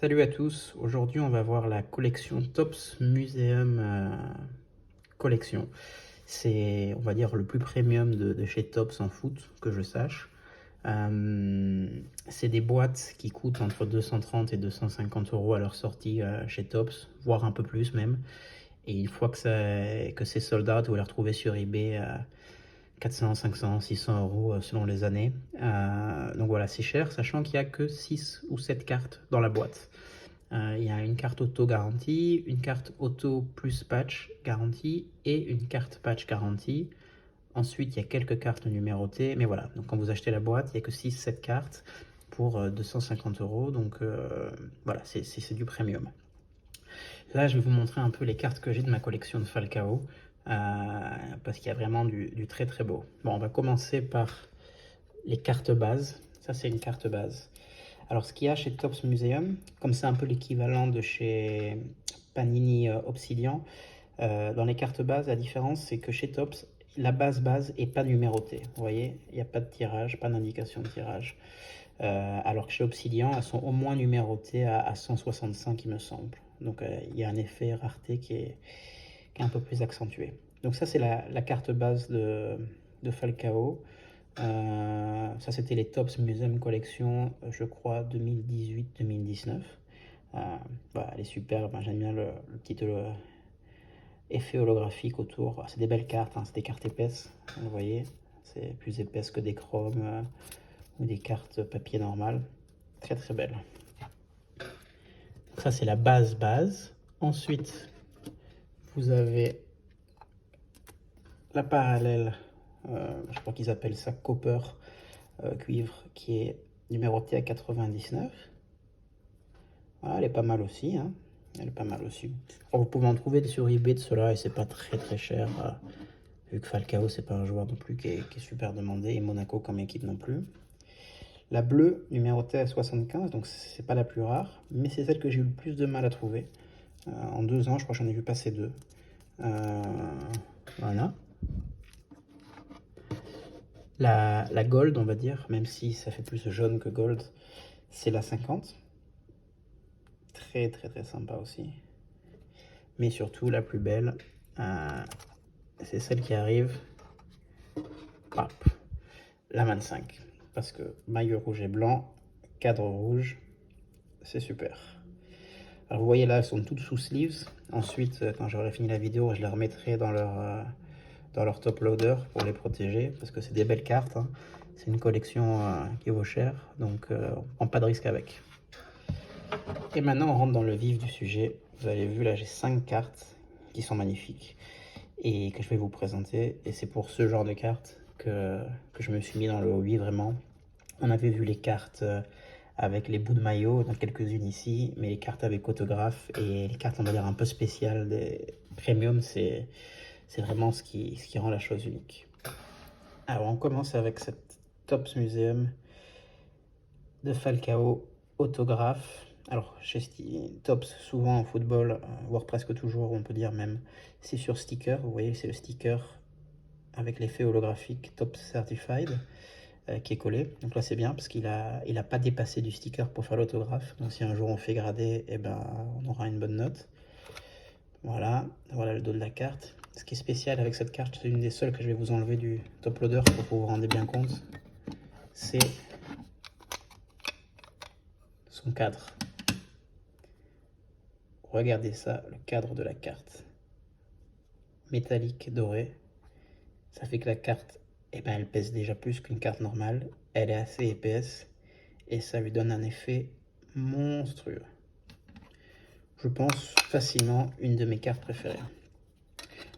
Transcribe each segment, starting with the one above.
Salut à tous, aujourd'hui on va voir la collection Topps Museum Collection. C'est, on va dire, le plus premium de chez Topps en foot, que je sache. C'est des boîtes qui coûtent entre 230 et 250 euros à leur sortie chez Topps, voire un peu plus même. Et une fois que c'est sold out, vous les retrouvez sur eBay à 400, 500, 600 euros selon les années. Donc voilà, c'est cher, sachant qu'il n'y a que 6 ou 7 cartes dans la boîte. Il y a une carte auto garantie, une carte auto plus patch garantie et une carte patch garantie. Ensuite, il y a quelques cartes numérotées, mais voilà. Donc quand vous achetez la boîte, il n'y a que 6-7 cartes pour 250 euros. Donc voilà, c'est du premium. Là, je vais vous montrer un peu les cartes que j'ai de ma collection de Falcao, parce qu'il y a vraiment du très très beau. Bon, on va commencer par les cartes bases. Ça, c'est une carte base. Alors, ce qu'il y a chez Topps Museum, comme c'est un peu l'équivalent de chez Panini Obsidian, dans les cartes bases, la différence, c'est que chez Topps, la base est pas numérotée. Vous voyez, il n'y a pas de tirage, pas d'indication de tirage. Alors que chez Obsidian, elles sont au moins numérotées à 165, il me semble. Donc, il y a un effet rareté qui est un peu plus accentué. Donc ça, c'est la carte base de Falcao. Ça, c'était les Topps Museum Collection, je crois, 2018-2019. Voilà, elle est superbe, j'aime bien le petit effet holographique autour. C'est des belles cartes, hein, c'est des cartes épaisses, vous voyez. C'est plus épaisse que des chromes ou des cartes papier normales. Très très belle. Donc ça, c'est la base. Ensuite, vous avez la parallèle, je crois qu'ils appellent ça copper, cuivre, qui est numérotée à 99. Voilà, elle est pas mal aussi, hein. Elle est pas mal aussi. Alors, vous pouvez en trouver sur eBay de cela et c'est pas très très cher. Vu que Falcao, c'est pas un joueur non plus qui est super demandé et Monaco comme équipe non plus. La bleue, numérotée à 75, donc c'est pas la plus rare, mais c'est celle que j'ai eu le plus de mal à trouver. En 2 ans, je crois que j'en ai vu passer 2. Voilà. La gold, on va dire, même si ça fait plus jaune que gold, c'est la 50. Très très très sympa aussi. Mais surtout, la plus belle, c'est celle qui arrive. Hop, la 25. Parce que maillot rouge et blanc, cadre rouge, c'est super. Alors vous voyez là, elles sont toutes sous sleeves. Ensuite, quand j'aurai fini la vidéo, je les remettrai dans leur top loader pour les protéger. Parce que c'est des belles cartes, hein. C'est une collection qui vaut cher. Donc on prend pas de risque avec. Et maintenant, on rentre dans le vif du sujet. Vous avez vu, là, j'ai 5 cartes qui sont magnifiques et que je vais vous présenter. Et c'est pour ce genre de cartes que je me suis mis dans le hobby, vraiment. On avait vu les cartes avec les bouts de maillot, dans quelques-unes ici, mais les cartes avec autographe et les cartes, on va dire, un peu spéciales des premium, c'est vraiment ce qui rend la chose unique. Alors, on commence avec cette Topps Museum de Falcao autographe. Alors, chez Topps, souvent en football, voire presque toujours, on peut dire même, c'est sur sticker. Vous voyez, c'est le sticker avec l'effet holographique Topps Certified qui est collé. Donc là, c'est bien parce qu'il a pas dépassé du sticker pour faire l'autographe. Donc si un jour on fait grader, eh ben, on aura une bonne note. Voilà, voilà le dos de la carte. Ce qui est spécial avec cette carte, c'est une des seules que je vais vous enlever du top loader pour que vous vous rendez bien compte. C'est son cadre. Regardez ça, le cadre de la carte. Métallique doré. Ça fait que la carte, eh ben, elle pèse déjà plus qu'une carte normale. Elle est assez épaisse et ça lui donne un effet monstrueux. Je pense facilement une de mes cartes préférées.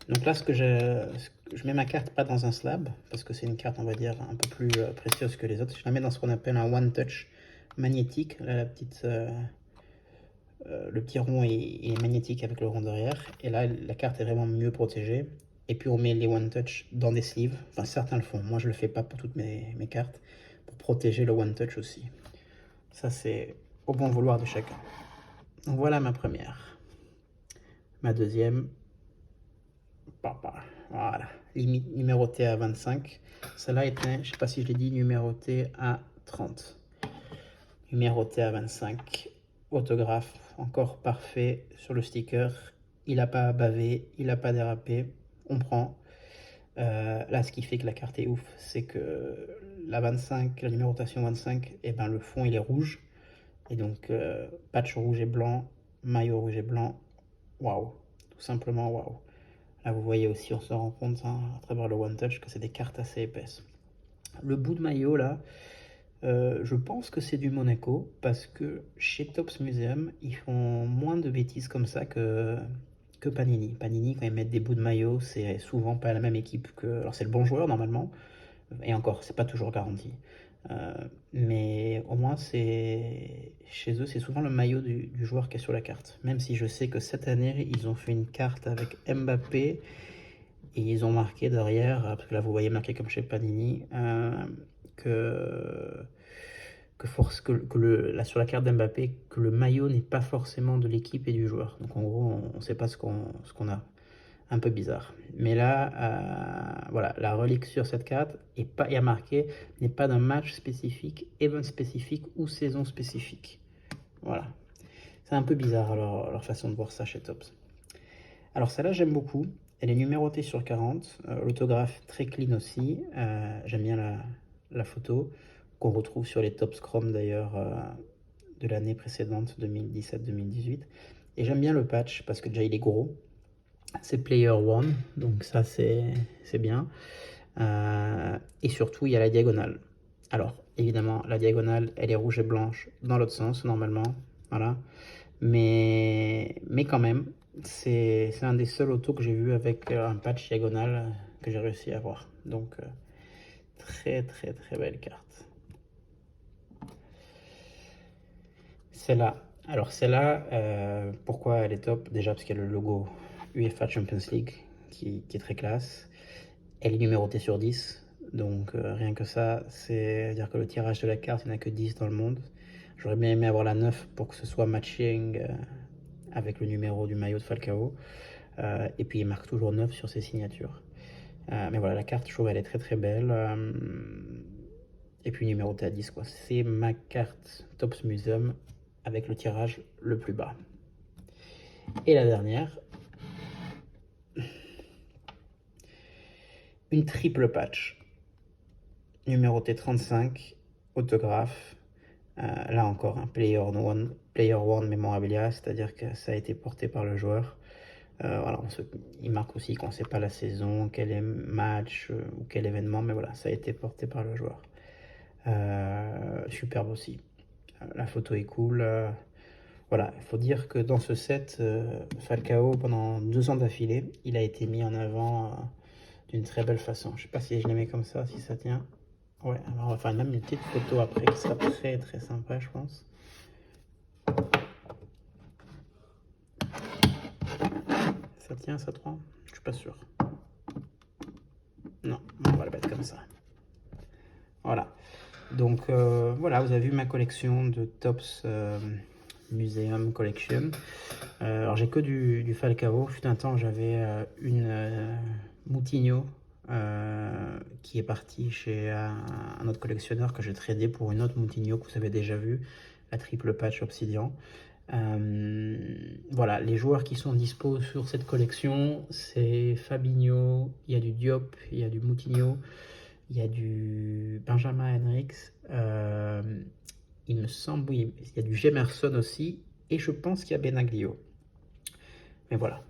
Donc là, je mets ma carte pas dans un slab, parce que c'est une carte, on va dire, un peu plus précieuse que les autres. Je la mets dans ce qu'on appelle un one touch magnétique. Là, le petit rond il est magnétique avec le rond derrière. Et là, la carte est vraiment mieux protégée. Et puis on met les one touch dans des sleeves. Enfin, certains le font. Moi, je le fais pas pour toutes mes cartes, pour protéger le one touch aussi. Ça, c'est au bon vouloir de chacun. Donc voilà ma première. Ma deuxième, voilà, limite numérotée à 25. Celle-là était, je sais pas si je l'ai dit, numérotée à 30. Numérotée à 25. autographe, encore parfait sur le sticker. Il n'a pas bavé, il n'a pas dérapé, on prend. Là, ce qui fait que la carte est ouf, c'est que la 25, la numérotation 25, et ben, le fond il est rouge. Et donc, patch rouge et blanc, maillot rouge et blanc, waouh, tout simplement waouh. Là, vous voyez aussi, on se rend compte hein, à travers le One Touch que c'est des cartes assez épaisses. Le bout de maillot là, je pense que c'est du Monaco parce que chez Topps Museum, ils font moins de bêtises comme ça que Panini. Panini, quand ils mettent des bouts de maillot, c'est souvent pas la même équipe que. Alors, c'est le bon joueur normalement, et encore, c'est pas toujours garanti. Mais au moins, chez eux, c'est souvent le maillot du joueur qui est sur la carte. Même si je sais que cette année, ils ont fait une carte avec Mbappé et ils ont marqué derrière, parce que là, vous voyez marqué comme chez Panini, là, sur la carte d'Mbappé, que le maillot n'est pas forcément de l'équipe et du joueur. Donc en gros, on ne sait pas ce qu'on a. Un peu bizarre. Mais là, voilà, la relique sur cette carte est marqué n'est pas d'un match spécifique, event spécifique ou saison spécifique. Voilà. C'est un peu bizarre leur façon de voir ça chez Topps. Alors celle-là, j'aime beaucoup. Elle est numérotée sur 40. L'autographe très clean aussi. J'aime bien la photo qu'on retrouve sur les Topps Chrome d'ailleurs de l'année précédente, 2017-2018. Et j'aime bien le patch parce que déjà il est gros. C'est Player One, donc ça c'est bien. Et surtout, il y a la diagonale. Alors, évidemment, la diagonale, elle est rouge et blanche dans l'autre sens, normalement. Voilà. Mais quand même, c'est un des seuls autos que j'ai vu avec un patch diagonal que j'ai réussi à avoir. Donc, très très très belle carte. Celle-là. Alors, celle-là, pourquoi elle est top? Déjà parce qu'il y a le logo UEFA Champions League qui est très classe. Elle est numérotée sur 10, donc rien que ça, c'est-à-dire que le tirage de la carte, il n'y en a que 10 dans le monde. J'aurais bien aimé avoir la 9 pour que ce soit matching avec le numéro du maillot de Falcao. Et puis il marque toujours 9 sur ses signatures. Mais voilà, la carte, je trouve, elle est très très belle. Et puis numérotée à 10, quoi. C'est ma carte Topps Museum avec le tirage le plus bas. Et la dernière, une triple patch. Numéroté 35, autographe. Là encore, un Player One Memorabilia, c'est-à-dire que ça a été porté par le joueur. Voilà, il marque aussi qu'on ne sait pas la saison, quel est match ou quel événement, mais voilà, ça a été porté par le joueur. Superbe aussi. La photo est cool. Voilà, il faut dire que dans ce set, Falcao, pendant 2 ans d'affilée, il a été mis en avant d'une très belle façon. Je ne sais pas si je les mets comme ça, si ça tient. Ouais, alors on va faire même une petite photo après qui sera très très sympa, je pense. Ça tient, ça te rend? Je suis pas sûr. Non, on va le mettre comme ça. Voilà. Donc voilà, vous avez vu ma collection de Topps Museum Collection. Alors j'ai que du Falcao. Fut un temps, j'avais une Moutinho qui est partie chez un autre collectionneur que j'ai tradé pour une autre Moutinho que vous avez déjà vu, la triple patch Obsidian. Voilà, les joueurs qui sont dispo sur cette collection, c'est Fabinho, il y a du Diop, il y a du Moutinho, il y a du Benjamin Henriques, il me semble, oui, il y a du Gemerson aussi, et je pense qu'il y a Benaglio. Mais voilà,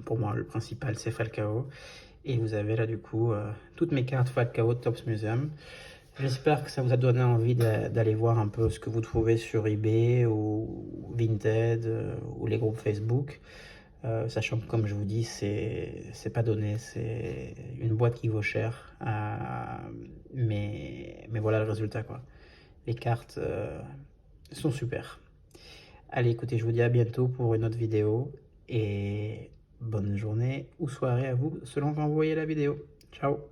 pour moi, le principal, c'est Falcao. Et vous avez là, du coup, toutes mes cartes Falcao Topps Museum. J'espère que ça vous a donné envie d'aller voir un peu ce que vous trouvez sur eBay ou Vinted ou les groupes Facebook. Sachant que, comme je vous dis, c'est pas donné, c'est une boîte qui vaut cher. Mais voilà le résultat, quoi. Les cartes sont super. Allez, écoutez, je vous dis à bientôt pour une autre vidéo. Et bonne journée ou soirée à vous selon quand vous voyez la vidéo. Ciao!